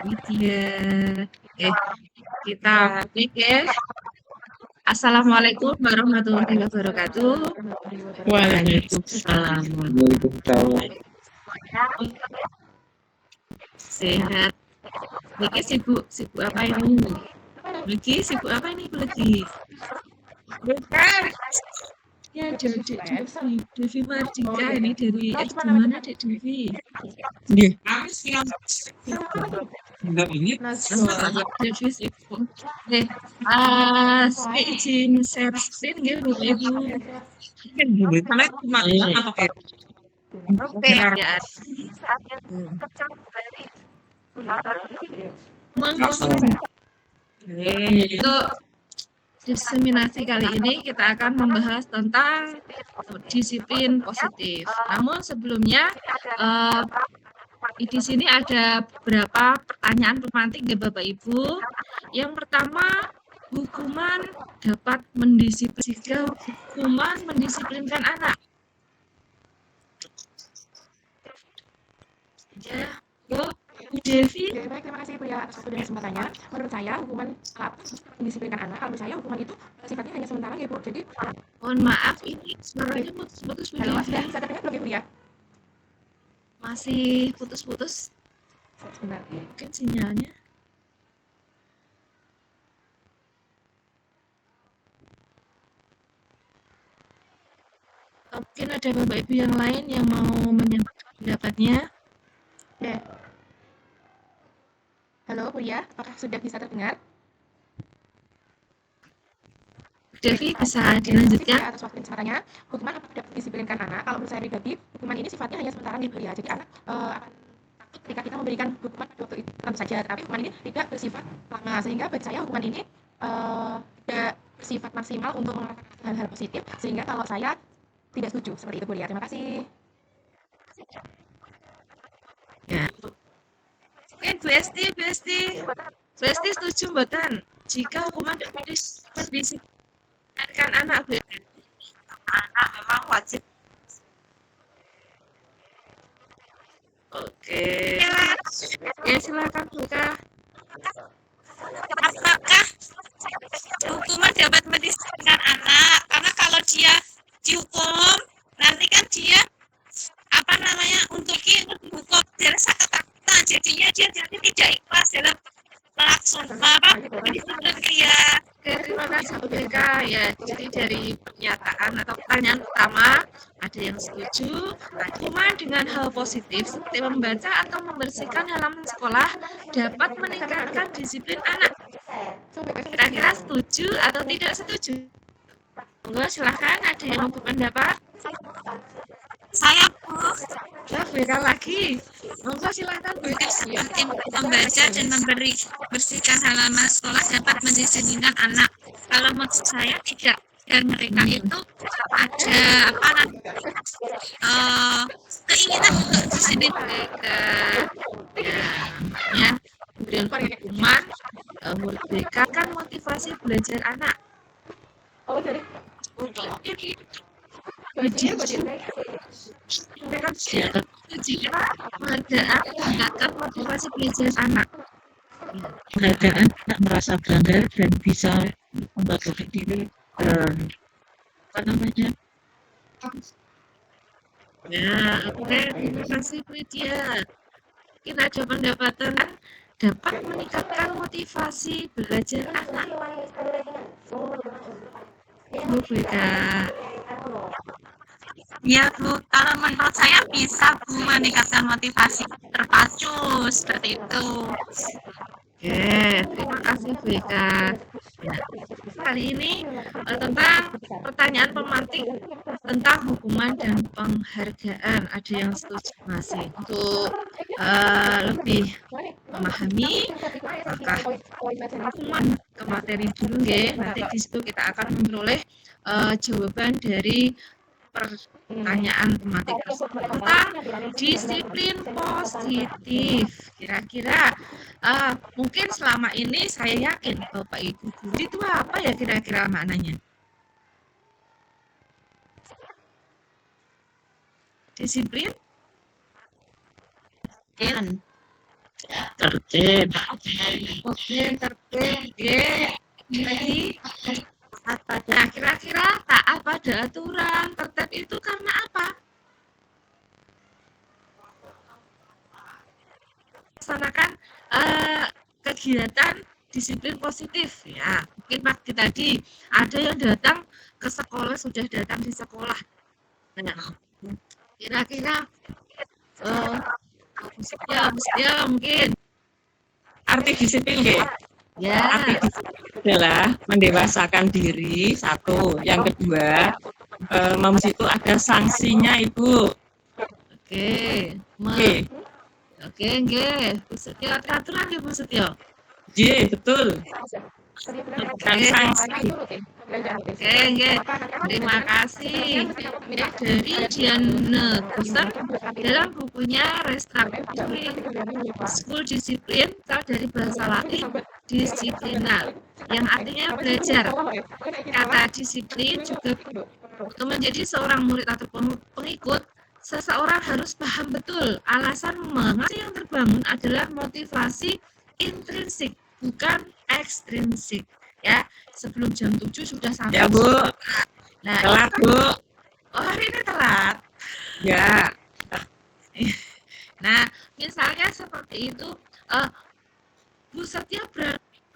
Widya. Kita klik ya. Assalamualaikum warahmatullahi wabarakatuh. Waalaikumsalam. Sehat. Lagi sibuk apa ini? Lagi sibuk apa ini lagi? Bukan. Ya, Devi Mardika ini dari SD mana, Dek Devi? Iya. Devi sibuk. Saya izin share screen ya, Bapak Ibu. Oke, ya. Untuk diseminasi kali ini kita akan membahas tentang disiplin positif. Namun sebelumnya di sini ada beberapa pertanyaan pemantik ya Bapak Ibu. Yang pertama, hukuman dapat mendisiplinkan anak. Ya, Bu Devi. Baik, terima kasih Bu ya atas waktu dan kesempatannya. Menurut saya hukuman mendisiplinkan anak, kalau saya hukuman itu sifatnya hanya sementara ya Bu. Jadi mohon maaf ini suaranya putus-putus Bu. Halo, sudah bisa terdengar belum ya Bu ya? Masih putus-putus. Sebentar. Mungkin sinyalnya. Mungkin ada Bapak Ibu yang lain yang mau menyampaikan pendapatnya. Ya. Halo Bu ya, apakah sudah bisa terdengar? Devi bisa dilanjutkan. Atas waktu dan kesempatannya, hukuman dapat mendisiplinkan anak. Kalau menurut saya pribadi, hukuman ini sifatnya hanya sementara nih Bu ya. Jadi anak akan takut ketika kita memberikan hukuman waktu itu tentu saja, tapi hukuman ini tidak bersifat lama, sehingga bagi saya hukuman ini tidak bersifat maksimal untuk mengatakan hal-hal positif, sehingga kalau saya tidak setuju seperti itu Bu ya. Terima kasih. Ya. Mungkin Bu Esti setuju mboten jika hukuman mendisiplinkan anak Bu? Anak memang wajib. Oke. Ya silakan buka. Apakah hukuman dapat mendisiplinkan anak? Karena kalau dia dihukum, nanti kan dia untuk hukum dari satu kata, jadinya dia tidak ikhlas dalam melaksanakan pendisiplinan dia. Terima kasih Bu Beka. Ya, jadi dari pernyataan atau pertanyaan pertama, ada yang setuju, hukuman dengan hal positif seperti membaca atau membersihkan halaman sekolah dapat meningkatkan disiplin anak. Kira-kira setuju atau tidak setuju? Monggo silahkan, ada yang mau berpendapat? Saya Bu. Ya, Beka lagi. Monggo silahkan Bu. Seperti membaca dan membersihkan halaman sekolah dapat mendisiplinkan anak. Kalau maksud saya tidak, dan mereka itu ada keinginan untuk disiplin mereka. Ya, kemudian hukuman meningkatkan motivasi belajar anak. Meningkatkan motivasi belajar anak. Penghargaan anak merasa bangga dan bisa membanggakan diri. Ya, oke, terima kasih Bu Widya. Kita ada pendapatan dapat meningkatkan motivasi belajar anak. Bu Beka. Ya Bu, kalau menurut saya bisa Bu meningkatkan motivasi terpacu seperti itu. Oke, terima kasih Bu Eka. Ya. Kali ini tentang pertanyaan pemantik tentang hukuman dan penghargaan. Ada yang setuju masih untuk lebih memahami apakah hukuman ke materi dulu ya. Nanti di situ kita akan memperoleh jawaban dari pertanyaan pemantik tersebut tentang disiplin positif. Kira-kira mungkin selama ini saya yakin Bapak Ibu guru itu apa ya kira-kira maknanya? Disiplin? tertib, Oke, tertib. G. Jadi, nah, kira-kira taat pada aturan tertib itu karena apa? Melaksanakan kegiatan disiplin positif ya. Mungkin pagi tadi ada yang datang ke sekolah, sudah datang di sekolah. Nah, kira-kira ya mungkin Arti disiplin nggih. ya. Arti disiplin adalah mendewasakan diri, satu. Yang kedua, itu ada sanksinya, Ibu. Oke. Oke. Oke, nggih. Bu Setyo aturan ya Bu Setyo. Iya, betul. Bukan Oke. sanksi. Oke, nggih. Terima kasih. Dari Diana Gusen dalam bukunya Restructuring School Discipline dari bahasa Latin disiplina yang artinya belajar. Kata disiplin juga untuk menjadi seorang murid atau pengikut, seseorang harus paham betul alasan mengapa yang terbangun adalah motivasi intrinsik, bukan ekstrinsik. Ya, sebelum jam 7 sudah sampai. Ya, Bu. Nah, Telat, Bu. oh hari ini telat. Ya. Nah, misalnya seperti itu, Bu Setyo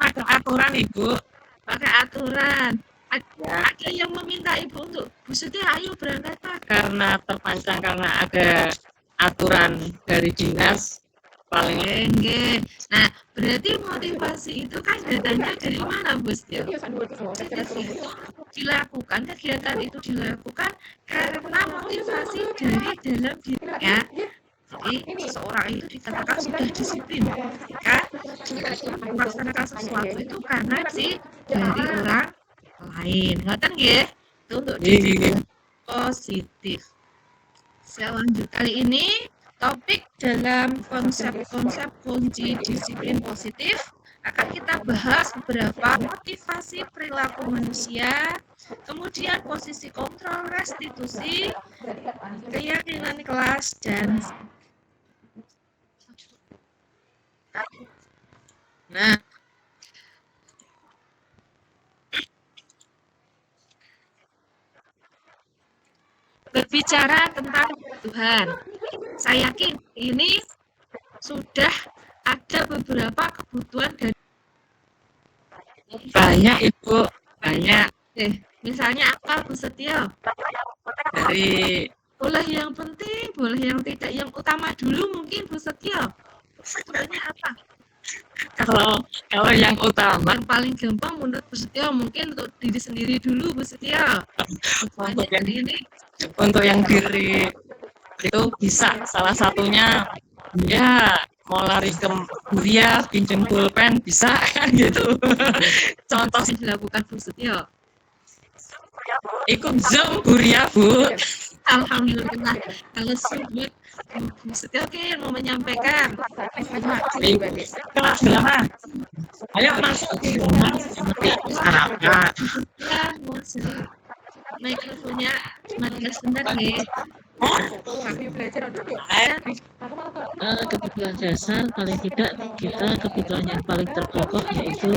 Ada aturan, Ibu. pakai aturan. Ada yang meminta Ibu untuk Bu Setyo ayo berangkat Pak. Karena terpancang karena ada aturan dari dinas paling Enggak. Nah, berarti motivasi itu kan datangnya dari mana Bu Setyo? Dilakukan kegiatan itu dilakukan karena motivasi dari dalam dirinya. Jadi seseorang itu dikatakan sudah disiplin ketika melaksanakan sesuatu itu karena dari orang lain. Ngoten nggih? Itu untuk disiplin positif. Saya lanjut kali ini topik dalam konsep-konsep kunci disiplin positif akan kita bahas beberapa motivasi perilaku manusia, kemudian posisi kontrol restitusi, keyakinan kelas, dan nah, berbicara tentang kebutuhan, saya yakin ini sudah ada beberapa kebutuhan dari banyak, Ibu, banyak misalnya apa Bu Setyo? dari Boleh yang penting, boleh yang tidak, yang utama dulu mungkin Bu Setyo. Sebenarnya apa? kalau yang utama Yang paling gampang menurut Bu Setyo mungkin untuk diri sendiri dulu Bu Setyo. untuk yang ini untuk yang diri itu bisa salah satunya ya mau lari ke Buria pinjem pulpen bisa kan gitu. Contoh masih dilakukan Bu Setyo. ikut Zoom Buria, Bu. Alhamdulillah. Kalau sebut Bu Setyo oke yang mau menyampaikan. Kelas berapa? Ayo masuk ke rumah sarapan. Ya, mau sering. Mikrofonnya mati sebentar nih. kebutuhan dasar paling tidak kita kebutuhan yang paling terpokok yaitu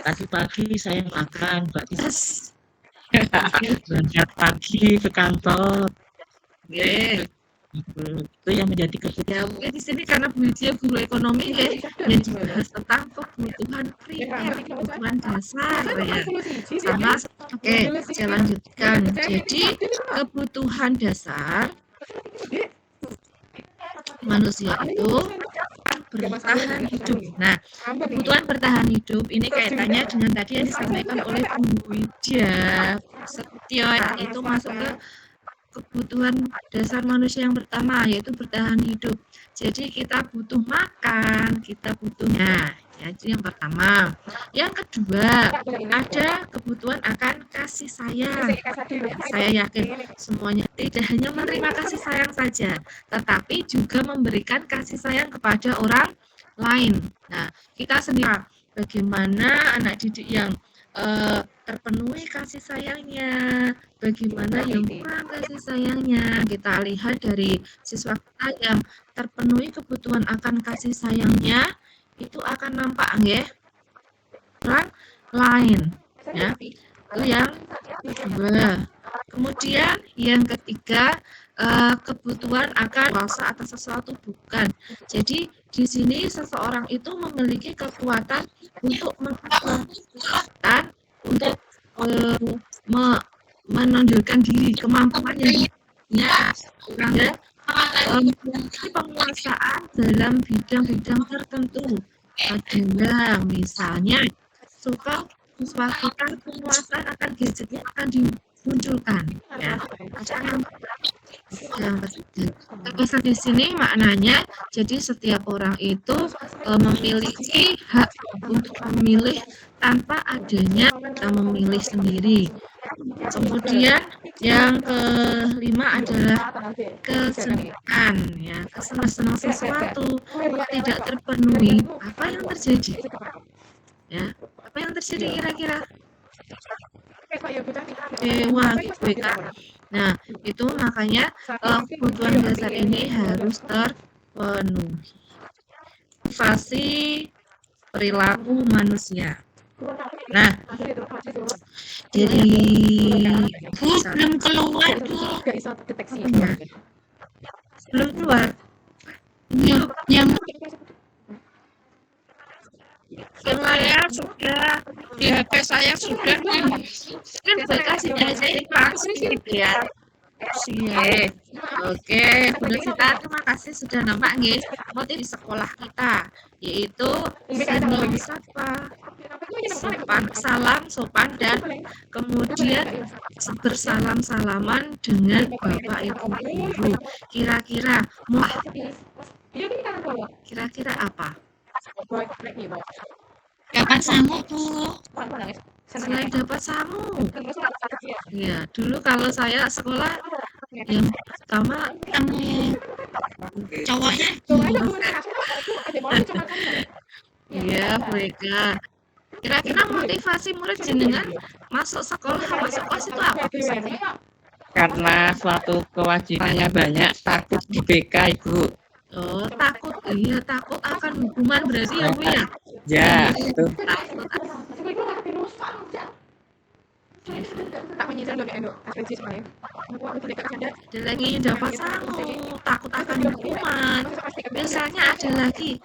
tadi pagi saya makan, berarti berangkat pagi ke kantor. Itu yang menjadi kebutuhan. Ya mungkin di sini karena Bu Cia guru ekonomi ya, yang dibahas tentang kebutuhan primer, kebutuhan dasar ya. Sama, oke, saya lanjutkan. Jadi kebutuhan dasar manusia itu bertahan hidup. Nah, kebutuhan bertahan hidup ini kaitannya dengan tadi yang disampaikan oleh Bu Widya Setyo, itu masuk ke kebutuhan dasar manusia yang pertama yaitu bertahan hidup. Jadi kita butuh makan, kita butuhnya. Ya, itu yang pertama. Yang kedua, ada kebutuhan akan kasih sayang. Saya yakin semuanya tidak hanya menerima kasih sayang saja, tetapi juga memberikan kasih sayang kepada orang lain. Nah, kita sendiri bagaimana anak didik yang terpenuhi kasih sayangnya, bagaimana yang kurang kasih sayangnya. Kita lihat dari siswa kita yang terpenuhi kebutuhan akan kasih sayangnya, itu akan nampak nggih orang lain, ya. Itu yang kedua. Kemudian yang ketiga, kebutuhan akan kuasa atas sesuatu bukan. Jadi di sini seseorang itu memiliki kekuatan untuk melakukan, untuk menonjolkan diri, kemampuannya, ya, memiliki penguasaan dalam bidang-bidang tertentu. Adalah misalnya suka sesuatu penguasaan akan gadgetnya akan dimunculkan, ya. Yang ketiga, tegasan di sini maknanya jadi setiap orang itu memiliki hak untuk memilih tanpa adanya kita memilih sendiri. Kemudian yang kelima adalah kesenangan, ya, kesenangan sesuatu tidak terpenuhi, apa yang terjadi, ya, apa yang terjadi kira-kira? Dewa GBK. Nah, itu makanya kebutuhan dasar ini harus terpenuhi. Motivasi perilaku manusia. Nah, dari belum keluar ya, belum keluar yang saya sudah di HP saya sudah kan bekasnya saya dipaksa gitu ya. Oke, Bunda Sita, terima kasih sudah nampak nggih motif di sekolah kita, yaitu seni sapa, sopan dan kemudian bersalam-salaman dengan Bapak Ibu guru. Kira-kira kira-kira apa? dapat sangu Bu. Selain dapat sangu, ya dulu kalau saya sekolah yang pertama Ketemu cowoknya iya mereka. Kira-kira motivasi murid jenengan masuk sekolah, masuk kelas itu apa? Karena suatu kewajibannya banyak, takut di BK Ibu. Oh, takut, iya takut akan hukuman berarti ya Bu ya? Ya, itu. Takut ada lagi yang dapat sangu, takut akan hukuman. Biasanya ada lagi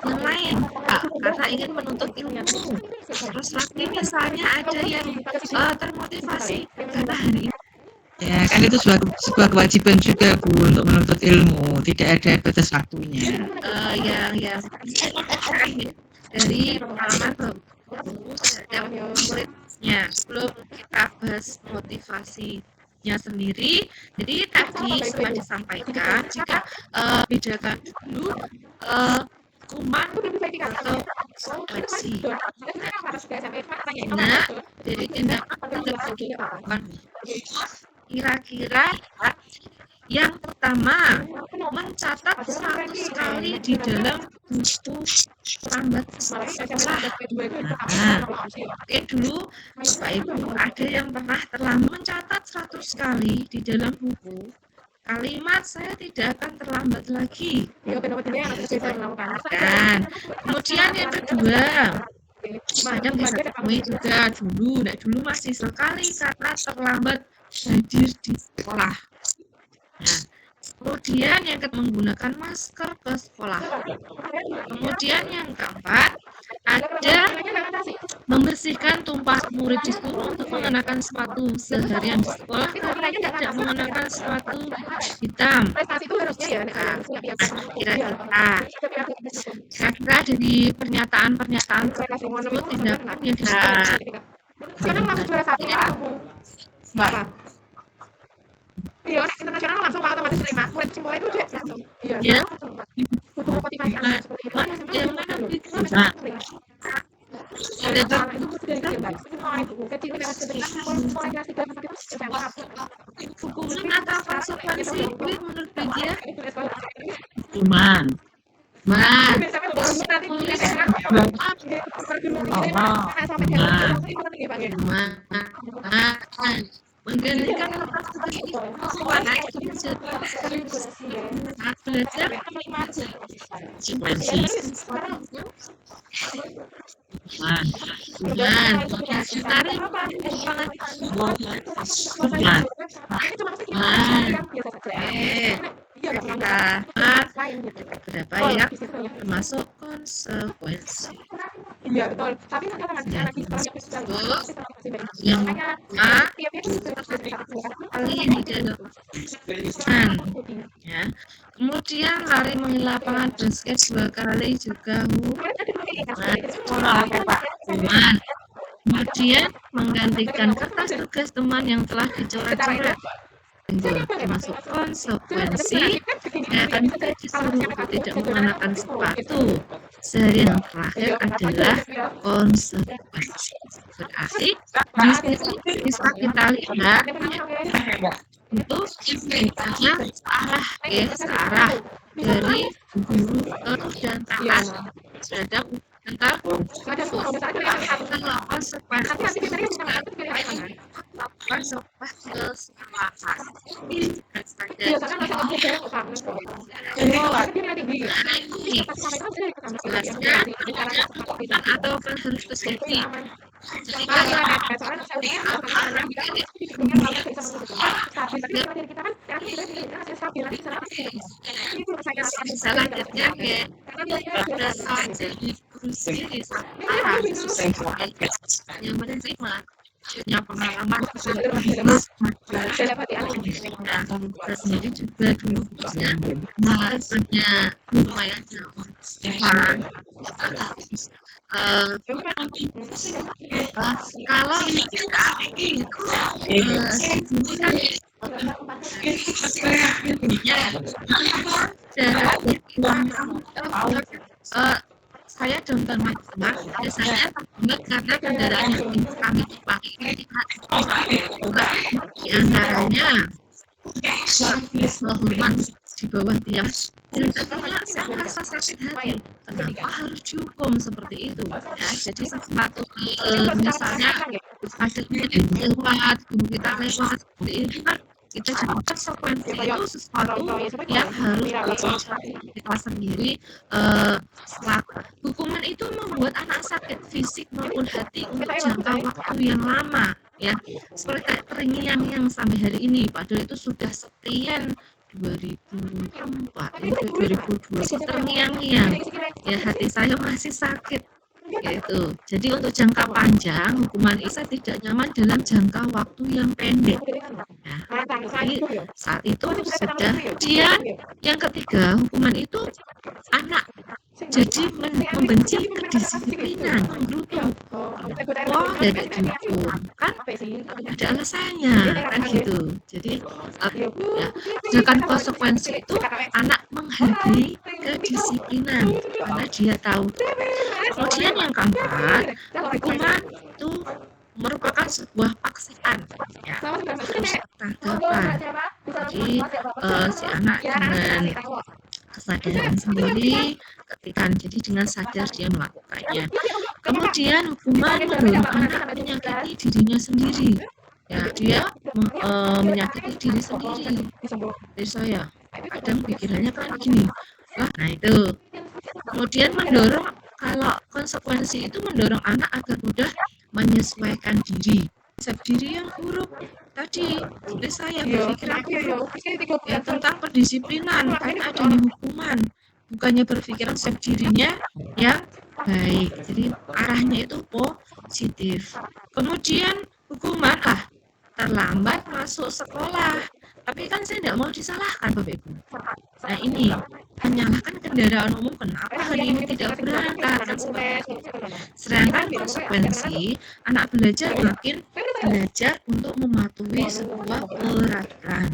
yang lain, Pak, karena ingin menuntut ilmu. Terus lagi misalnya ada yang termotivasi karena hari ini. Ya, kan itu sebuah kewajiban juga Bu untuk menuntut ilmu, tidak ada batas waktunya. Yang dari pengalaman terhadap muridnya, sebelum kita bahas motivasinya sendiri. Jadi tadi sempat disampaikan jika bedakan dulu kuman atau seleksi. Nah, dari tindakan dilakukan kira-kira yang pertama mencatat 100 kali di dalam buku lambat sekolah. Nah, oke dulu Bapak Ibu ada yang pernah terlambat mencatat 100 kali di dalam buku kalimat saya tidak akan terlambat lagi. Dan kemudian yang kedua, kadang bisa ditemui juga dulu masih sekali karena terlambat hadir di sekolah. Nah, kemudian yang kedua menggunakan masker ke sekolah. Kemudian yang keempat ada membersihkan tumpah murid di sekolah untuk mengenakan sepatu seharian di sekolah karena tidak mengenakan sepatu hitam. Kira-kira dari pernyataan-pernyataan tersebut tindakan yang dilakukan. Sekarang langsung juara satu ya. Mbak. Iya, internasional langsung otomatis terima. Murid semua itu dia langsung. Iya. Buku motivasi seperti itu. Yang mana bisa? Hukuman atau konsekuensi menurut Begia? Cuman Menggantikan lepas saat belajar Konsekuensi. dengan tarik berapa ya termasuk konsekuensi Iya betul. Tapi kadang-kadang yang kali ini ya. Kemudian lari mengi lapangan basket 2 kali juga kemudian menggantikan kertas tugas teman yang telah dicoret-coret termasuk konsekuensi ya, kan kita disuruh untuk tidak mengenakan sepatu. Sehari yang terakhir adalah konsekuensi. Berarti bisa kita lihat itu perintahnya searah dari guru ke dan taat terhadap tentang atau harus terjadi salah terjaga pada saat jadi kursi yang menerima punya pengalaman sendiri juga dulu bahasanya lumayan kalau saya contoh maksimal biasanya karena kendaraan yang kami pakai di antaranya hormat di bawah tiang saya merasa sakit hati kenapa harus dihukum seperti itu ya jadi sesuatu misalnya ada lewat guru kita lewat seperti itu kan kita juga konsekuensi itu sesuatu yang harus kita sendiri hukuman itu membuat anak sakit fisik maupun hati untuk jangka waktu yang lama ya seperti kayak terngiang yang sampai hari ini padahal itu sudah sekian 2004 itu 2002 terngiang-ngiang ya hati saya masih sakit yaitu jadi untuk jangka panjang hukuman Isa tidak nyaman dalam jangka waktu yang pendek nah, jadi saat itu sudah kemudian yang ketiga hukuman itu anak jadi membenci kedisiplinan menggerutu dari dihukum kan ada alasannya kan gitu jadi ya, sedangkan konsekuensi itu anak menghargai kedisiplinan karena dia tahu kemudian yang keempat hukuman itu merupakan sebuah paksaan ya harus tanggapan jadi si anak dengan kesadaran sendiri ketika jadi dengan sadar dia melakukannya kemudian hukuman mendorong anak menyakiti dirinya sendiri ya dia menyakiti diri sendiri dari saya kadang pikirannya kan gini wah nah itu kemudian mendorong kalau konsekuensi itu mendorong anak agar mudah menyesuaikan diri konsep diri yang buruk tadi jadi saya berpikiran buruk ya tentang pendisiplinan karena adanya hukuman bukannya berpikiran konsep dirinya yang baik jadi arahnya itu positif kemudian hukuman terlambat masuk sekolah tapi kan saya tidak mau disalahkan Bapak Ibu nah ini menyalahkan kendaraan umum kenapa hari ini tidak berangkat sedangkan konsekuensi anak belajar makin belajar untuk mematuhi sebuah peraturan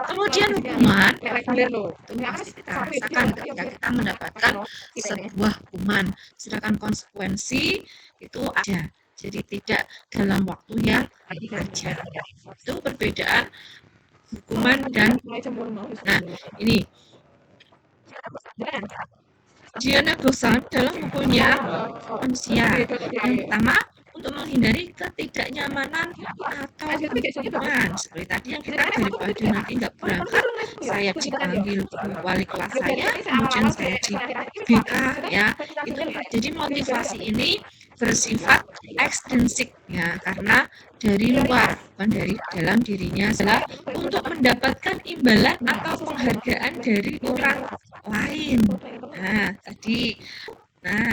kemudian hukuman itu pasti kita rasakan ketika kita mendapatkan sebuah hukuman sedangkan konsekuensi itu ada jadi tidak dalam waktu yang wajar itu perbedaan hukuman dan nah ini Diana Bosan dalam bukunya Manusia. Yang pertama, untuk menghindari ketidaknyamanan atau hubungan. Seperti tadi yang kita daripada nanti nggak berangkat, saya dipanggil wali kelas saya, kemudian saya di BK ya. Itu jadi motivasi ini bersifat ekstrinsik ya, karena dari luar, bukan dari dalam dirinya, adalah untuk mendapatkan imbalan atau penghargaan dari orang lain. Nah, tadi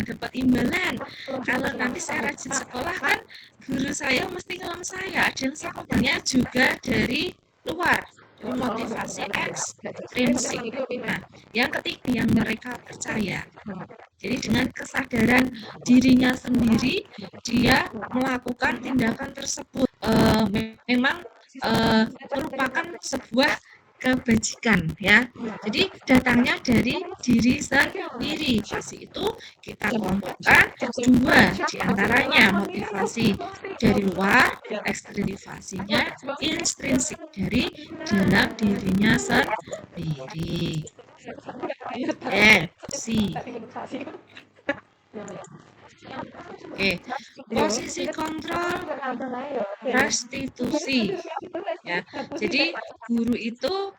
dapat imbalan. Kalau nanti saya rajin sekolah kan, guru saya mesti ngelam saya, dan sekolahnya juga dari luar. Motivasi ekstrinsik. Nah, yang ketiga yang mereka percaya. Jadi dengan kesadaran dirinya sendiri, dia melakukan tindakan tersebut. Memang merupakan sebuah kebajikan ya. Jadi datangnya dari diri sendiri. Motivasi itu kita kelompokkan dua diantaranya, motivasi dari luar, ekstrinsifasinya intrinsik dari dalam dirinya sendiri. Posisi kontrol restitusi ya. Jadi guru itu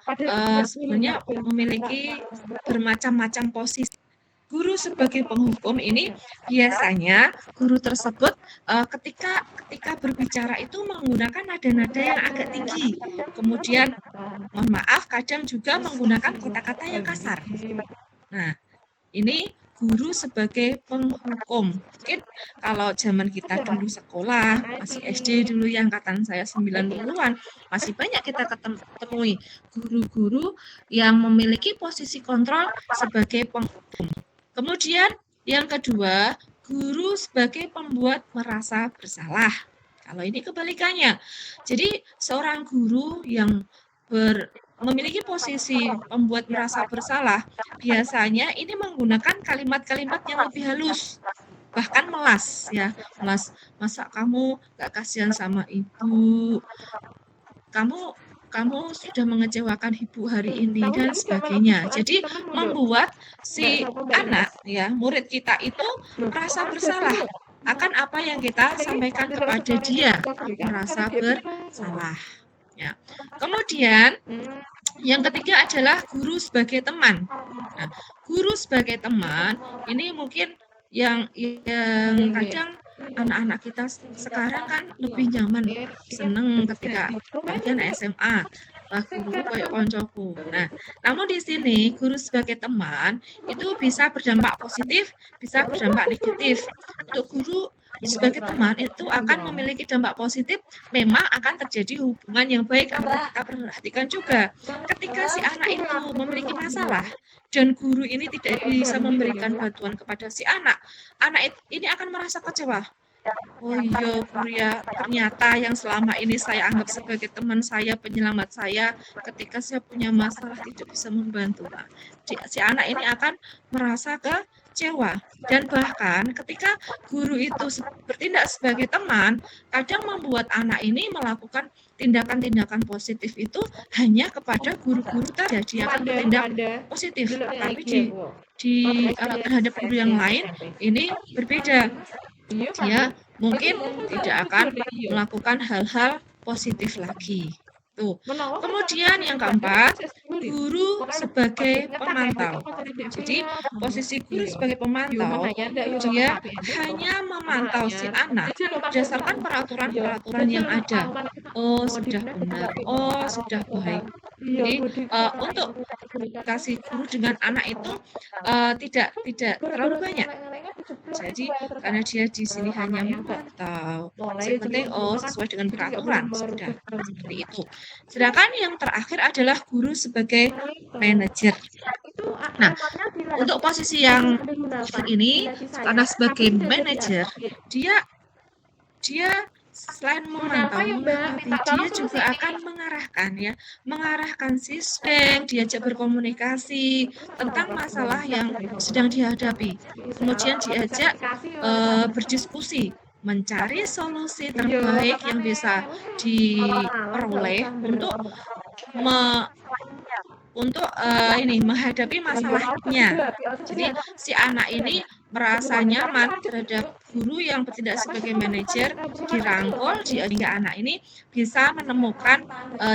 sebenarnya memiliki bermacam-macam posisi. Guru sebagai penghukum ini biasanya guru tersebut ketika berbicara itu menggunakan nada-nada yang agak tinggi. Kemudian mohon maaf kadang juga menggunakan kata-kata yang kasar. Nah, ini guru sebagai penghukum. Mungkin kalau zaman kita dulu sekolah, masih SD dulu yang angkatan saya 90-an, masih banyak kita temui guru-guru yang memiliki posisi kontrol sebagai penghukum. Kemudian yang kedua, guru sebagai pembuat merasa bersalah. Kalau ini kebalikannya. Jadi seorang guru yang memiliki posisi membuat merasa bersalah, biasanya ini menggunakan kalimat-kalimat yang lebih halus, bahkan melas ya. Melas, masa kamu gak kasihan sama ibu, kamu sudah mengecewakan ibu hari ini, dan sebagainya. Jadi membuat si anak ya, murid kita itu merasa bersalah akan apa yang kita sampaikan kepada dia, merasa bersalah ya. Kemudian yang ketiga adalah guru sebagai teman. Nah, guru sebagai teman ini mungkin yang kadang anak-anak kita sekarang kan lebih nyaman, seneng ketika bagian SMA. Wah, guru kayak koncoku. Nah, namun di sini guru sebagai teman itu bisa berdampak positif, bisa berdampak negatif. Untuk guru sebagai teman itu akan memiliki dampak positif, memang akan terjadi hubungan yang baik. Kita perhatikan juga ketika si anak itu memiliki masalah dan guru ini tidak bisa memberikan bantuan kepada si anak ini akan merasa kecewa. Oh iya guru ya, ternyata yang selama ini saya anggap sebagai teman saya, penyelamat saya, ketika saya punya masalah tidak bisa membantu. Nah, si anak ini akan merasa kecewa, dan bahkan ketika guru itu bertindak sebagai teman, kadang membuat anak ini melakukan tindakan-tindakan positif itu hanya kepada guru-guru saja. Dia akan bertindak positif, tapi terhadap guru yang lain ini berbeda. Dia mungkin tidak akan melakukan hal-hal positif lagi. Tuh. Kemudian yang keempat, guru sebagai pemantau. Jadi posisi guru sebagai pemantau, dia hanya memantau si anak berdasarkan peraturan-peraturan yang ada. Oh sudah benar, oh sudah baik. Jadi untuk kasih guru dengan anak itu tidak terlalu banyak. Jadi karena dia di sini hanya memantau, yang penting sesuai dengan peraturan, sudah seperti itu. Sedangkan yang terakhir adalah guru sebagai manajer. Nah, untuk posisi yang ini, karena sebagai manajer, dia selain memantau, dia juga akan mengarahkan siswa, diajak berkomunikasi tentang masalah yang sedang dihadapi. Kemudian diajak berdiskusi, mencari solusi terbaik yang bisa diperoleh untuk untuk ini menghadapi masalahnya. Jadi si anak ini merasa nyaman terhadap guru yang bertindak sebagai manajer, dirangkul sehingga anak ini bisa menemukan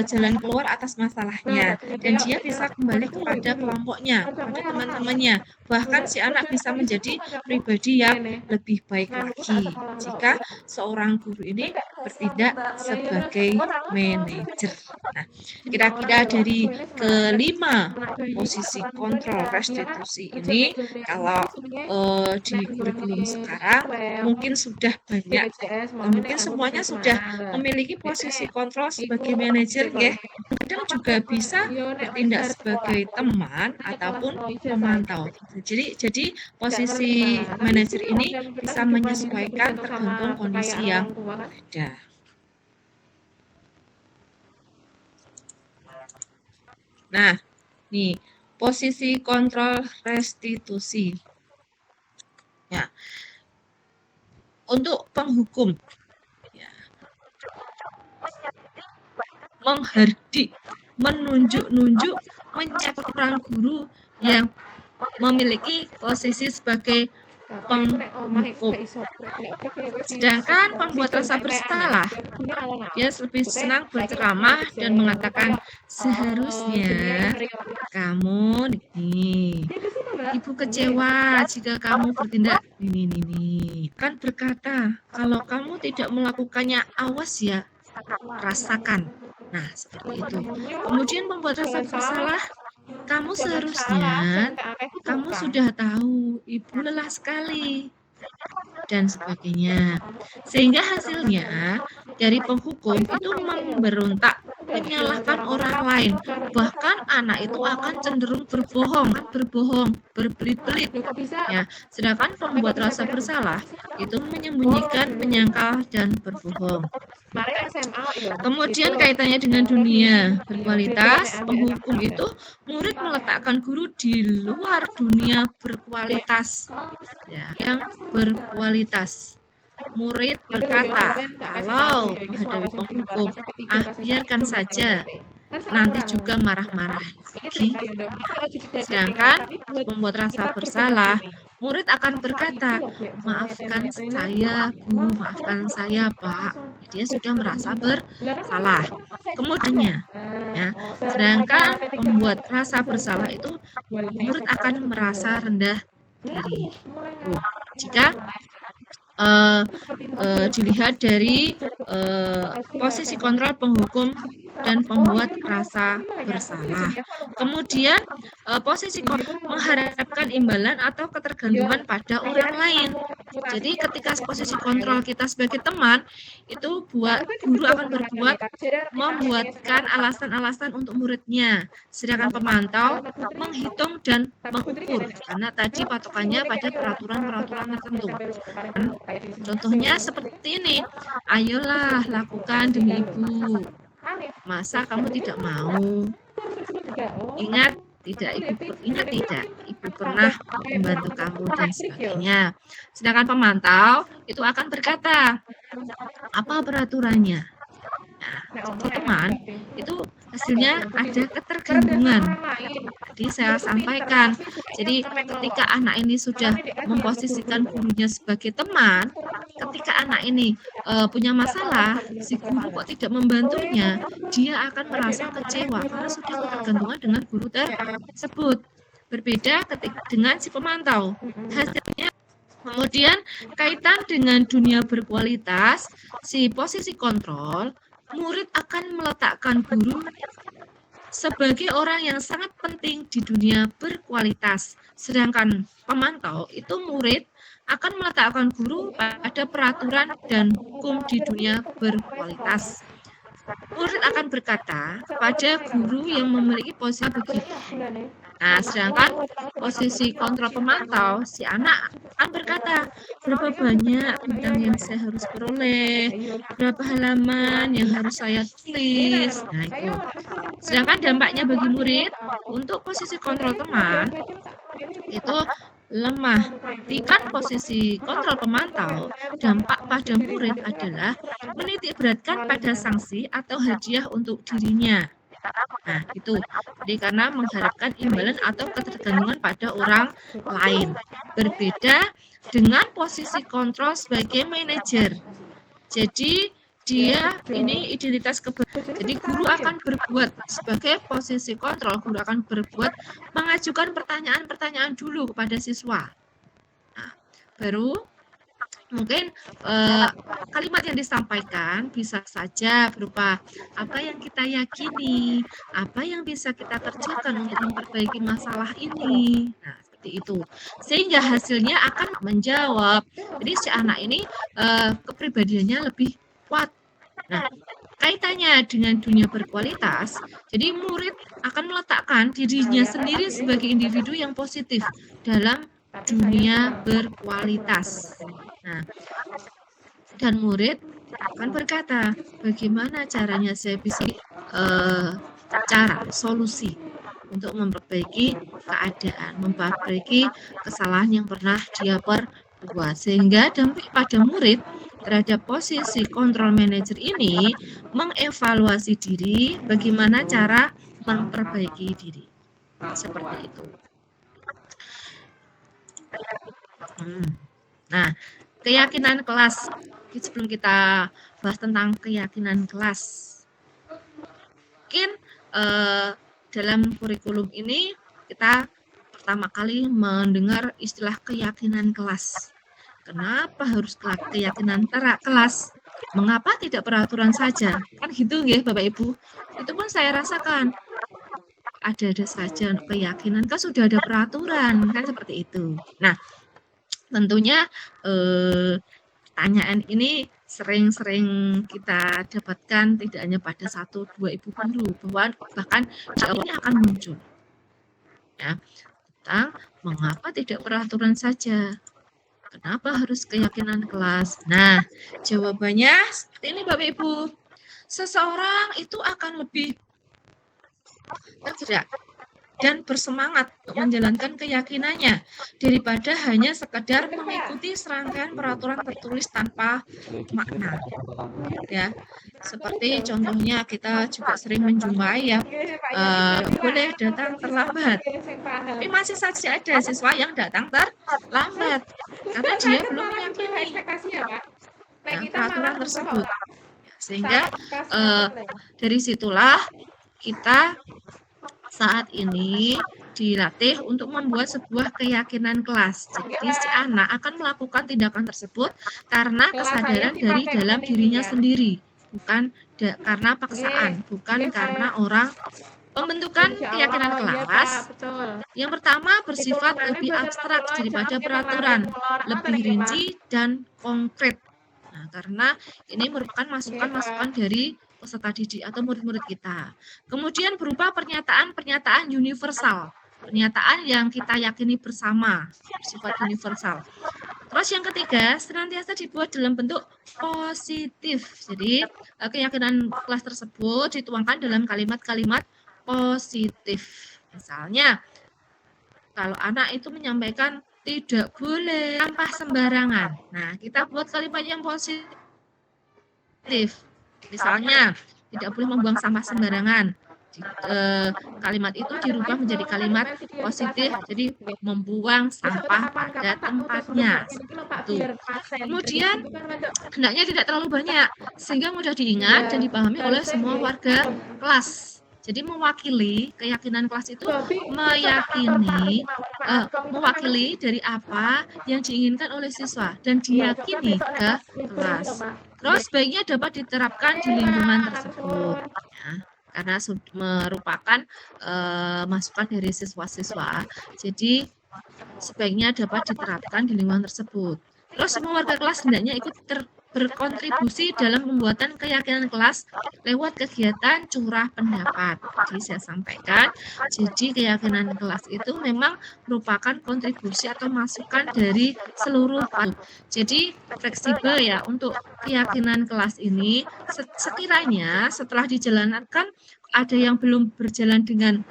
jalan keluar atas masalahnya, dan dia bisa kembali kepada kelompoknya, kepada teman-temannya. Bahkan si anak bisa menjadi pribadi yang lebih baik lagi jika seorang guru ini bertindak sebagai manajer. Nah, kira-kira dari kelima posisi kontrol restitusi ini, kalau di kurikulum sekarang mungkin sudah banyak, mungkin semuanya sudah memiliki posisi kontrol sebagai manajer, ya. Kadang juga bisa bertindak sebagai teman ataupun pemantau. Jadi posisi manajer ini bisa menyesuaikan tergantung kondisi yang ada. Nah, nih posisi kontrol restitusi. Ya, untuk penghukum, ya, menghardik, menunjuk-nunjuk, mencek orang guru yang memiliki posisi sebagai penghukum. Sedangkan pembuat rasa bersalah, dia lebih senang berceramah dan mengatakan, seharusnya kamu nih, ibu kecewa jika kamu bertindak ini. Kan berkata, kalau kamu tidak melakukannya, awas ya, rasakan. Nah, seperti itu. Kemudian pembuat rasa bersalah, kamu seharusnya, kamu sudah tahu, ibu lelah sekali, dan sebagainya. Sehingga hasilnya dari penghukum itu memberontak, menyalahkan orang lain. Bahkan anak itu akan cenderung berbohong, berbelit-belit. Ya, sedangkan pembuat rasa bersalah itu menyembunyikan, menyangkal, dan berbohong. Kemudian kaitannya dengan dunia berkualitas, penghukum itu murid meletakkan guru di luar dunia berkualitas, ya, yang berkualitas. Murid berkata, kalau menghadapi penghukum, biarkan saja, nanti juga marah-marah lagi. Sedangkan membuat rasa bersalah, murid akan berkata, maafkan saya Bu, maafkan saya Pak. Dia sudah merasa bersalah. Kemudiannya, ya, sedangkan membuat rasa bersalah itu, murid akan merasa rendah diri. Jika dilihat dari posisi kontrol penghukum dan pembuat rasa bersalah. Kemudian posisi mengharapkan imbalan atau ketergantungan pada orang lain. Jadi ketika posisi kontrol kita sebagai teman, itu guru akan membuatkan alasan-alasan untuk muridnya. Sedangkan pemantau menghitung dan mengukur, karena tadi patokannya pada peraturan-peraturan tertentu. Contohnya seperti ini, ayolah lakukan demi ibu. Masa kamu tidak mau? Ingat tidak, ibu pernah membantu kamu dan sebagainya. Sedangkan pemantau itu akan berkata, apa peraturannya? Nah, jadi teman itu hasilnya ada ketergantungan. Tadi saya sampaikan. Jadi ketika anak ini sudah memposisikan gurunya sebagai teman, ketika anak ini punya masalah, si guru kok tidak membantunya, dia akan merasa kecewa karena sudah ketergantungan dengan guru tersebut. Berbeda dengan si pemantau. Hasilnya kemudian kaitan dengan dunia berkualitas, si posisi kontrol, murid akan meletakkan guru sebagai orang yang sangat penting di dunia berkualitas. Sedangkan pemantau itu murid akan meletakkan guru pada peraturan dan hukum di dunia berkualitas. Murid akan berkata kepada guru yang memiliki posisi begitu. Nah, sedangkan posisi kontrol pemantau, si anak akan berkata, berapa banyak bintang yang saya harus peroleh, berapa halaman yang harus saya tulis. Nah, itu. Sedangkan dampaknya bagi murid, untuk posisi kontrol teman, itu lemah. Ketika posisi kontrol pemantau, dampak pada murid adalah menitik beratkan pada sanksi atau hadiah untuk dirinya. Nah, itu. Jadi karena mengharapkan imbalan atau ketergantungan pada orang lain. Berbeda dengan posisi kontrol sebagai manajer. Jadi dia ini identitas jadi guru akan berbuat sebagai posisi kontrol, guru akan berbuat mengajukan pertanyaan-pertanyaan dulu kepada siswa. Nah, baru mungkin kalimat yang disampaikan bisa saja berupa apa yang kita yakini, apa yang bisa kita kerjakan untuk memperbaiki masalah ini. Nah, seperti itu. Sehingga hasilnya akan menjawab. Jadi si anak ini kepribadiannya lebih kuat. Nah, kaitannya dengan dunia berkualitas, jadi murid akan meletakkan dirinya sendiri sebagai individu yang positif dalam dunia berkualitas. Nah, dan murid akan berkata, bagaimana caranya saya bisa solusi untuk memperbaiki keadaan, memperbaiki kesalahan yang pernah dia perbuat, sehingga dampak pada murid terhadap posisi kontrol manager ini mengevaluasi diri, bagaimana cara memperbaiki diri. Seperti itu. Nah, keyakinan kelas. Sebelum kita bahas tentang keyakinan kelas, mungkin dalam kurikulum ini kita pertama kali mendengar istilah keyakinan kelas. Kenapa harus keyakinan kelas? Mengapa tidak peraturan saja? Kan gitu ya Bapak Ibu. Itu pun saya rasakan. Ada saja keyakinan, kan sudah ada peraturan, kan seperti itu. Nah, tentunya pertanyaan ini sering-sering kita dapatkan tidak hanya pada 1-2 ibu guru, bahkan jawabannya akan muncul. Ya, tentang mengapa tidak peraturan saja? Kenapa harus keyakinan kelas? Nah, jawabannya seperti ini Bapak Ibu. Seseorang itu akan lebih tergerak dan bersemangat untuk menjalankan keyakinannya daripada hanya sekedar mengikuti serangkaian peraturan tertulis tanpa makna. Ya, seperti contohnya kita juga sering menjumpai ya, boleh datang terlambat. Tapi masih saja ada siswa yang datang terlambat karena dia belum meyakini peraturan tersebut. Sehingga dari situlah kita saat ini dilatih untuk membuat sebuah keyakinan kelas. Jadi si anak akan melakukan tindakan tersebut karena kesadaran dari dalam dirinya sendiri, bukan karena paksaan, bukan karena orang. Pembentukan keyakinan kelas yang pertama bersifat lebih abstrak daripada peraturan, lebih rinci dan konkret. Nah, karena ini merupakan masukan-masukan dari peserta didik atau murid-murid kita. Kemudian berupa pernyataan-pernyataan universal, pernyataan yang kita yakini bersama, bersifat universal. Terus yang ketiga, senantiasa dibuat dalam bentuk positif. Jadi keyakinan kelas tersebut dituangkan dalam kalimat-kalimat positif. Misalnya, kalau anak itu menyampaikan tidak boleh sampah sembarangan. Nah, kita buat kalimat yang positif. Misalnya, tidak boleh membuang sampah sembarangan. Kalimat itu dirubah menjadi kalimat positif, jadi membuang sampah pada tempatnya. Kemudian, hendaknya tidak terlalu banyak, sehingga mudah diingat dan dipahami oleh semua warga kelas. Jadi mewakili keyakinan kelas itu mewakili dari apa yang diinginkan oleh siswa dan diyakini ke kelas. Terus sebaiknya dapat diterapkan di lingkungan tersebut, ya, karena merupakan masukan dari siswa-siswa. Jadi sebaiknya dapat diterapkan di lingkungan tersebut. Terus semua warga kelas hendaknya ikut berkontribusi dalam pembuatan keyakinan kelas lewat kegiatan curah pendapat. Jadi saya sampaikan, jadi keyakinan kelas itu memang merupakan kontribusi atau masukan dari seluruh kelas. Jadi fleksibel ya untuk keyakinan kelas ini. Sekiranya setelah dijalankan ada yang belum berjalan dengan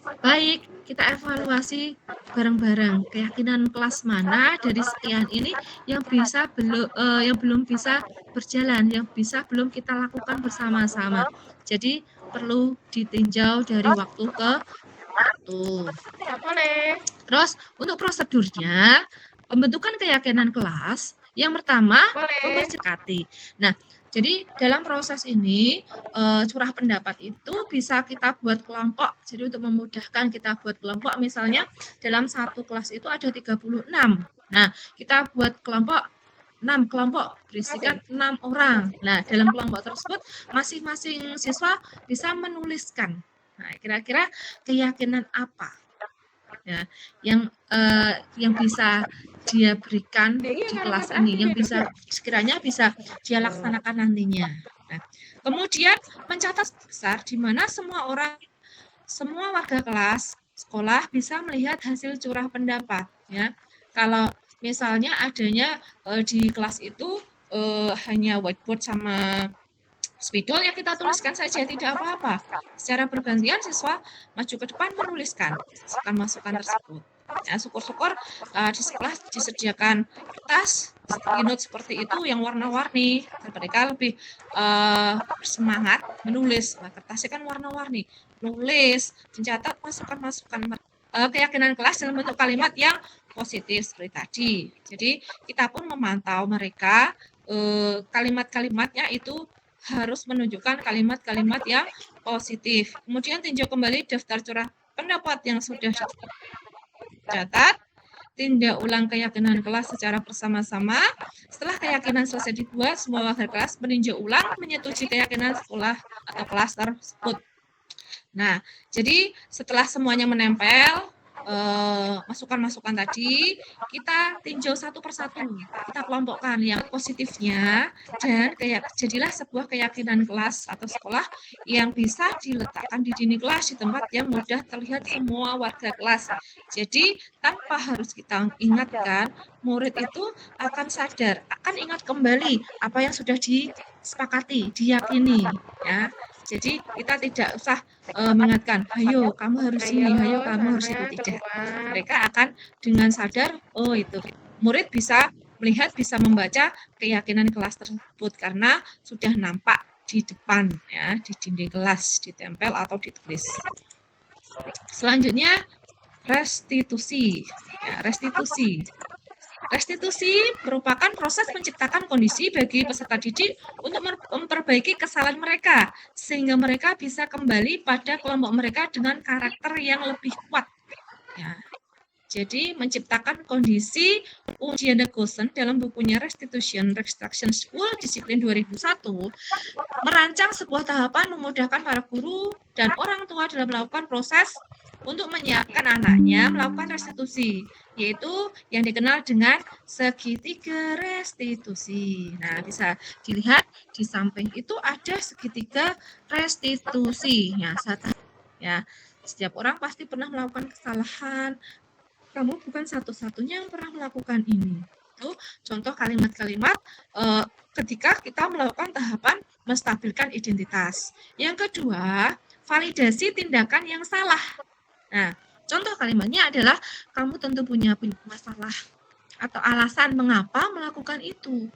Baik, kita evaluasi bareng-bareng keyakinan kelas mana dari sekian ini yang belum bisa berjalan, yang belum kita lakukan bersama-sama. Jadi perlu ditinjau dari waktu ke waktu. Boleh. Terus untuk prosedurnya, pembentukan keyakinan kelas yang pertama mempercekati. Nah, jadi dalam proses ini curah pendapat itu bisa kita buat kelompok. Jadi untuk memudahkan kita buat kelompok, misalnya dalam satu kelas itu ada 36. Nah, kita buat kelompok 6 kelompok berisikan 6 orang. Nah, dalam kelompok tersebut masing-masing siswa bisa menuliskan. Nah, kira-kira keyakinan apa ya yang bisa dia berikan di kelas ini, yang sekiranya bisa dia laksanakan nantinya. Nah, kemudian mencatat besar di mana semua warga kelas sekolah bisa melihat hasil curah pendapat ya. Kalau misalnya adanya di kelas itu hanya whiteboard sama spidol, ya kita tuliskan saja, tidak apa-apa. Secara bergantian siswa maju ke depan menuliskan masukan tersebut. Ya, syukur-syukur di sekolah disediakan kertas sticky note seperti itu yang warna-warni, mereka lebih bersemangat menulis. Nah, kertasnya kan warna-warni, nulis, mencatat masukan-masukan keyakinan kelas dalam bentuk kalimat yang positif seperti tadi. Jadi kita pun memantau mereka kalimat-kalimatnya itu harus menunjukkan kalimat-kalimat yang positif. Kemudian tinjau kembali daftar curah pendapat yang sudah dicatat, tindak ulang keyakinan kelas secara bersama-sama. Setelah keyakinan selesai dibuat, semua warga kelas meninjau ulang menyetujui keyakinan sekolah atau kelas tersebut. Nah, jadi setelah semuanya menempel, masukan-masukan tadi kita tinjau satu persatu, kita kelompokkan yang positifnya, dan jadilah sebuah keyakinan kelas atau sekolah yang bisa diletakkan di dinding kelas di tempat yang mudah terlihat semua warga kelas. Jadi tanpa harus kita ingatkan, murid itu akan sadar, akan ingat kembali apa yang sudah disepakati, diyakini ya. Jadi kita tidak usah mengingatkan, ayo kamu harus ini, ayo kamu harus itu, tidak. Mereka akan dengan sadar, oh itu. Murid bisa melihat, bisa membaca keyakinan kelas tersebut karena sudah nampak di depan, ya, di dinding kelas, ditempel atau ditulis. Selanjutnya, restitusi. Ya, restitusi. Restitusi merupakan proses menciptakan kondisi bagi peserta didik untuk memperbaiki kesalahan mereka, sehingga mereka bisa kembali pada kelompok mereka dengan karakter yang lebih kuat. Ya. Jadi, menciptakan kondisi, Ujian Gosen dalam bukunya Restitution Restruction School Disiplin 2001, merancang sebuah tahapan memudahkan para guru dan orang tua dalam melakukan proses untuk menyiapkan anaknya melakukan restitusi, yaitu yang dikenal dengan segitiga restitusi. Nah, bisa dilihat di samping itu ada segitiga restitusi. Ya, setiap orang pasti pernah melakukan kesalahan. Kamu bukan satu-satunya yang pernah melakukan ini. Itu contoh kalimat-kalimat ketika kita melakukan tahapan menstabilkan identitas. Yang kedua, validasi tindakan yang salah. Nah, contoh kalimatnya adalah kamu tentu punya masalah atau alasan mengapa melakukan itu.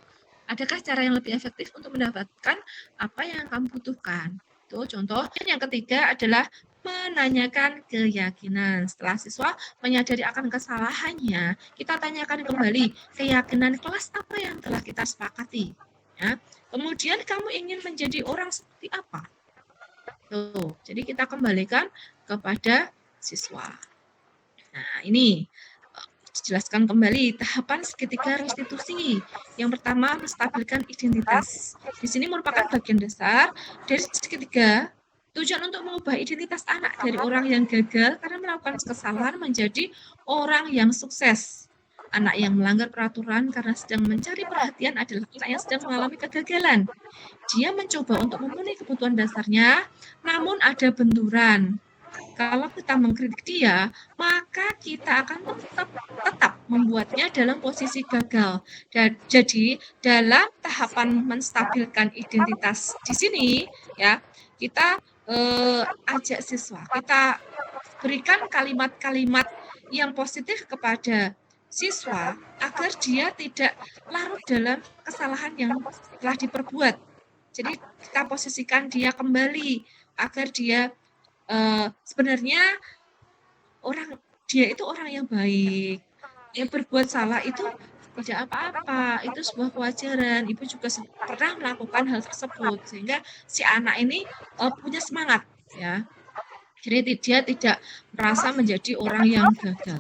Adakah cara yang lebih efektif untuk mendapatkan apa yang kamu butuhkan? Itu contoh. Yang ketiga adalah menanyakan keyakinan. Setelah siswa menyadari akan kesalahannya, kita tanyakan kembali keyakinan kelas apa yang telah kita sepakati. Ya. Kemudian kamu ingin menjadi orang seperti apa? Tuh, jadi kita kembalikan kepada siswa. Nah, ini dijelaskan kembali tahapan segitiga restitusi. Yang pertama, menstabilkan identitas. Di sini merupakan bagian dasar dari segitiga. Tujuan untuk mengubah identitas anak dari orang yang gagal karena melakukan kesalahan menjadi orang yang sukses. Anak yang melanggar peraturan karena sedang mencari perhatian adalah anak yang sedang mengalami kegagalan. Dia mencoba untuk memenuhi kebutuhan dasarnya, namun ada benturan. Kalau kita mengkritik dia, maka kita akan tetap membuatnya dalam posisi gagal. Dan jadi dalam tahapan menstabilkan identitas di sini, ya, kita ajak siswa, kita berikan kalimat-kalimat yang positif kepada siswa agar dia tidak larut dalam kesalahan yang telah diperbuat. Jadi kita posisikan dia kembali agar dia sebenarnya dia itu orang yang baik. Yang berbuat salah itu tidak apa-apa, itu sebuah kewajaran. Ibu juga pernah melakukan hal tersebut sehingga si anak ini punya semangat, ya. Jadi dia tidak merasa menjadi orang yang gagal.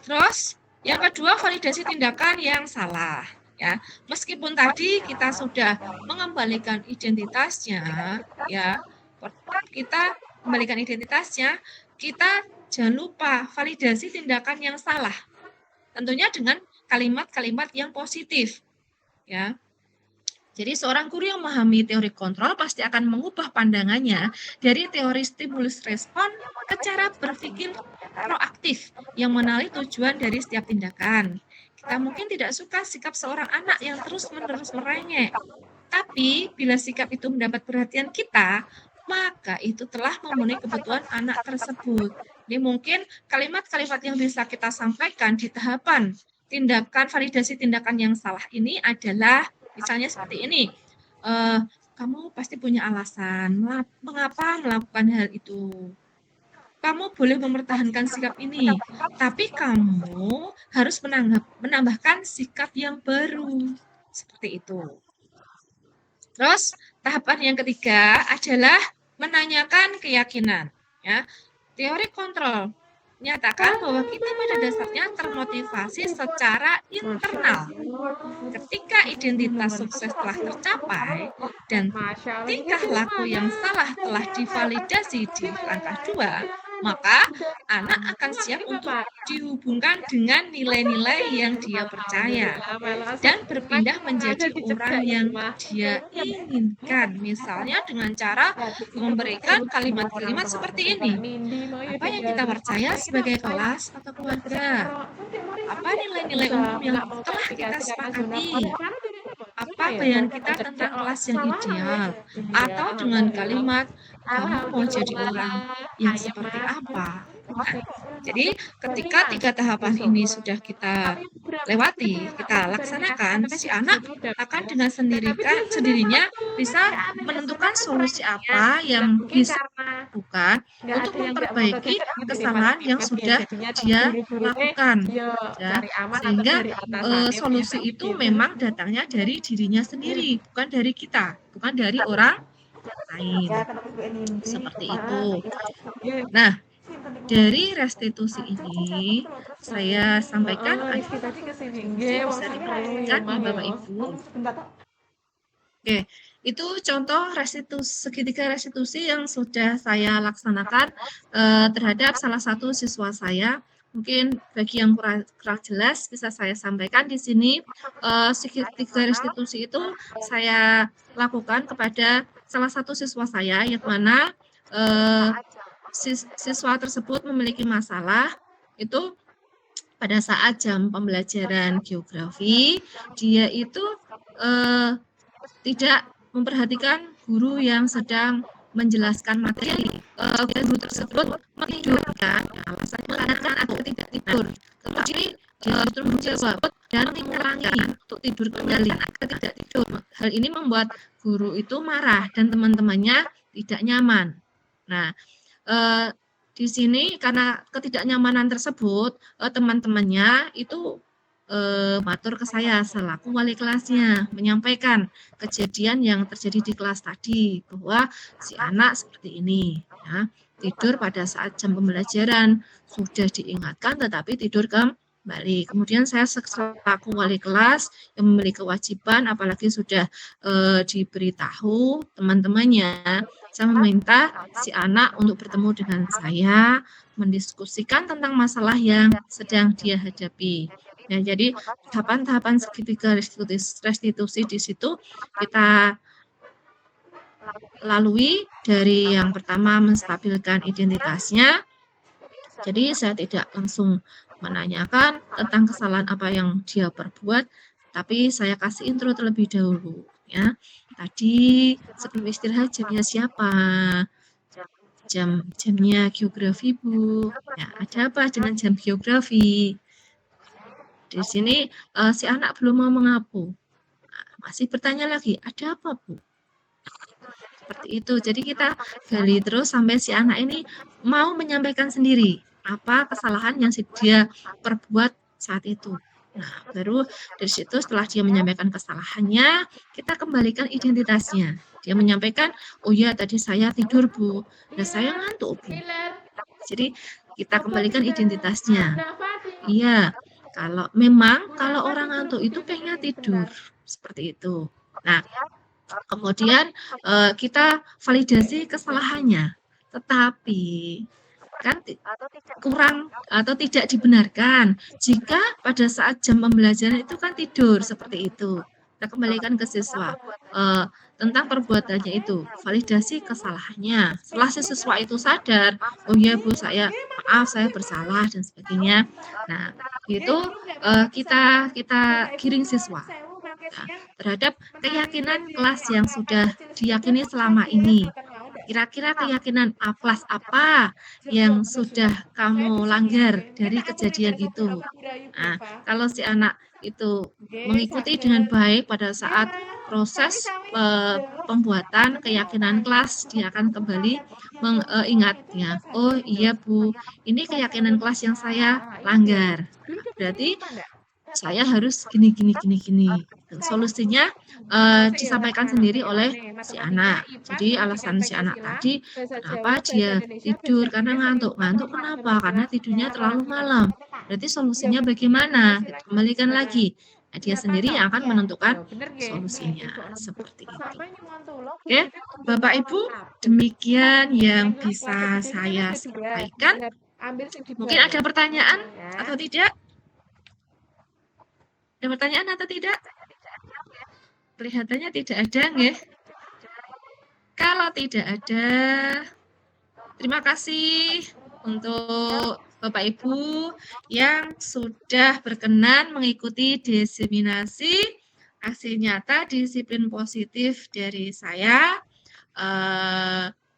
Terus yang kedua, validasi tindakan yang salah, ya. Meskipun tadi kita sudah mengembalikan identitasnya, ya, kita kembalikan identitasnya, kita jangan lupa validasi tindakan yang salah. Tentunya dengan kalimat-kalimat yang positif, ya. Jadi seorang guru yang memahami teori kontrol pasti akan mengubah pandangannya dari teori stimulus respon ke cara berpikir proaktif yang mengenali tujuan dari setiap tindakan. Kita mungkin tidak suka sikap seorang anak yang terus-menerus merengek, tapi bila sikap itu mendapat perhatian kita, maka itu telah memenuhi kebutuhan anak tersebut. Ini mungkin kalimat-kalimat yang bisa kita sampaikan di tahapan tindakan validasi tindakan yang salah ini adalah misalnya seperti ini, kamu pasti punya alasan mengapa melakukan hal itu. Kamu boleh mempertahankan sikap ini, tapi kamu harus menambahkan sikap yang baru. Seperti itu. Terus tahapan yang ketiga adalah menanyakan keyakinan. Ya. Teori kontrol menyatakan bahwa kita pada dasarnya termotivasi secara internal. Ketika identitas sukses telah tercapai dan tingkah laku yang salah telah divalidasi di langkah 2, maka anak akan siap untuk dihubungkan dengan nilai-nilai yang dia percaya dan berpindah menjadi orang yang dia inginkan. Misalnya dengan cara memberikan kalimat-kalimat seperti ini. Apa yang kita percaya sebagai kelas atau keluarga? Apa nilai-nilai umum yang telah kita sepakati? Apa bayangan kita tentang kelas yang ideal? Atau dengan kalimat, kamu mau jadi orang yang seperti apa? Nah, jadi ketika 3 tahapan ini sudah kita lewati, kita laksanakan, si anak akan dengan sendirinya bisa menentukan solusi apa yang bisa dilakukan untuk memperbaiki kesalahan yang sudah dia lakukan. Ya, sehingga solusi itu memang datangnya dari dirinya sendiri, bukan dari kita, bukan dari orang lain. Seperti itu. Nah, dari restitusi ini saya sampaikan bisa diperhatikan nih Bapak Ibu. Oke, itu contoh segitiga restitusi yang sudah saya laksanakan terhadap salah satu siswa saya. Mungkin bagi yang kurang jelas bisa saya sampaikan di sini. Segitiga restitusi itu saya lakukan kepada salah satu siswa saya yang mana siswa tersebut memiliki masalah itu pada saat jam pembelajaran geografi, dia itu tidak memperhatikan guru yang sedang menjelaskan materi. Guru tersebut menidurkan alasan mengatakan agar tidak tidur. Kemudian dia justru menjawab dan mengulangi untuk tidur kembali agar tidak tidur. Hal ini membuat guru itu marah dan teman-temannya tidak nyaman. Nah, di sini karena ketidaknyamanan tersebut, teman-temannya itu matur ke saya selaku wali kelasnya, menyampaikan kejadian yang terjadi di kelas tadi, bahwa si anak seperti ini, ya, tidur pada saat jam pembelajaran, sudah diingatkan tetapi tidur kembali. Kemudian saya selaku wali kelas yang memiliki kewajiban, apalagi sudah diberitahu teman-temannya, saya meminta si anak untuk bertemu dengan saya, mendiskusikan tentang masalah yang sedang dia hadapi. Ya, jadi tahapan-tahapan segitiga restitusi di situ kita lalui. Dari yang pertama menstabilkan identitasnya. Jadi saya tidak langsung menanyakan tentang kesalahan apa yang dia perbuat, tapi saya kasih intro terlebih dahulu. Ya, tadi sebelum istirahat jamnya siapa? jamnya geografi, Bu. Ya, ada apa dengan jam geografi? Di sini si anak belum mau mengaku. Nah, masih bertanya lagi, ada apa, Bu? Seperti itu. Jadi kita gali terus sampai si anak ini mau menyampaikan sendiri apa kesalahan yang dia perbuat saat itu. Nah, baru dari situ setelah dia menyampaikan kesalahannya, kita kembalikan identitasnya. Dia menyampaikan, oh ya tadi saya tidur, Bu. Dan saya ngantuk, Bu. Jadi kita kembalikan identitasnya. Iya, kalau orang ngantuk itu pengennya tidur. Seperti itu. Nah, kemudian kita validasi kesalahannya, tetapi kan kurang atau tidak dibenarkan jika pada saat jam pembelajaran itu kan tidur seperti itu. Kita kembalikan ke siswa tentang perbuatannya itu, validasi kesalahannya. Setelah si siswa itu sadar, oh ya Bu, maaf saya bersalah dan sebagainya. Nah, itu kita giring siswa terhadap keyakinan kelas yang sudah diyakini selama ini. Kira-kira keyakinan kelas apa yang sudah kamu langgar dari kejadian itu? Nah, kalau si anak itu mengikuti dengan baik pada saat proses pembuatan keyakinan kelas, dia akan kembali mengingatnya. Oh iya Bu, ini keyakinan kelas yang saya langgar. Berarti saya harus gini. Solusinya disampaikan sendiri oleh si anak. Jadi alasan si anak tadi kenapa dia tidur karena ngantuk. Ngantuk kenapa? Karena tidurnya terlalu malam. Berarti solusinya bagaimana? Kita kembalikan lagi. Nah, dia sendiri yang akan menentukan solusinya seperti itu. Oke, Bapak Ibu, demikian yang bisa saya sampaikan. Mungkin ada pertanyaan atau tidak? Ada pertanyaan atau tidak? Kelihatannya tidak ada, nggih. Kalau tidak ada, terima kasih untuk Bapak Ibu yang sudah berkenan mengikuti diseminasi aksi nyata disiplin positif dari saya.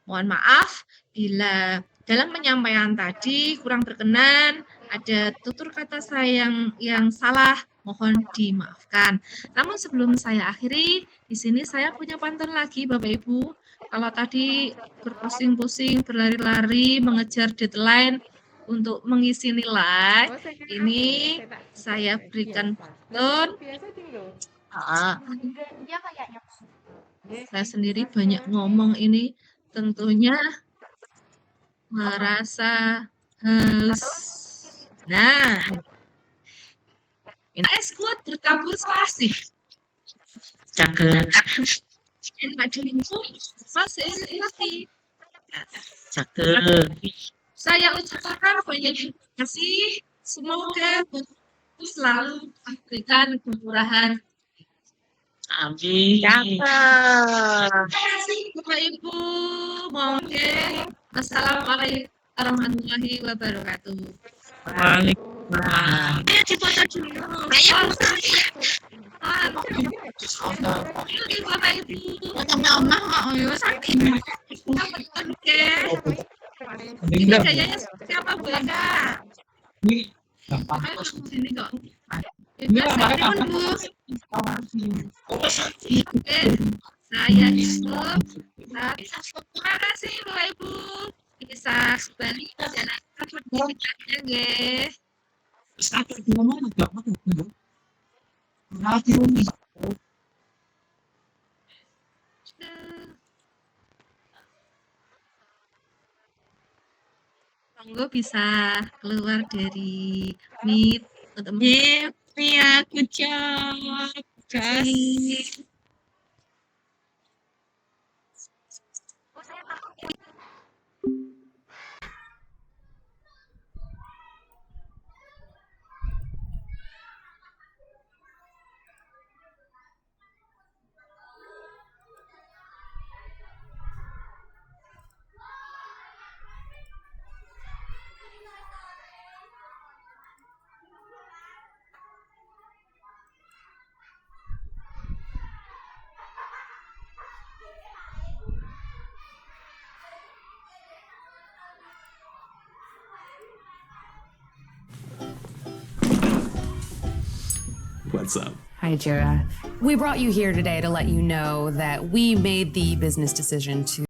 Mohon maaf bila dalam penyampaian tadi kurang berkenan, ada tutur kata saya yang salah, mohon dimaafkan. Namun sebelum saya akhiri, di sini saya punya pantun lagi Bapak Ibu. Kalau tadi berpusing-pusing, berlari-lari, mengejar deadline untuk mengisi nilai, ini saya berikan pantun. Saya sendiri banyak ngomong ini, tentunya merasa haus. Nah, ini kuat bertabur spasi. Cakep. Cakep. Saya ucapkan banyak terima kasih. Semoga selalu memberikan kemurahan. Amin. Terima kasih Bapak Ibu. Assalamualaikum warahmatullahi wabarakatuh. Waalaikumsalam. Dipoto dulu. Bapak Ibu. Ayo sakit. Oke. Ini kayaknya seperti apa Bu Enda? Ayo sini kok. Saya Yusuf. Terima kasih Bapak Ibu. Bisa kembali menjalankan aktivitasnya, nggih. Monggo bisa keluar dari Meet untuk Ya, good job, guys. what's up. Hi, Jira. We brought you here today to let you know that we made the business decision to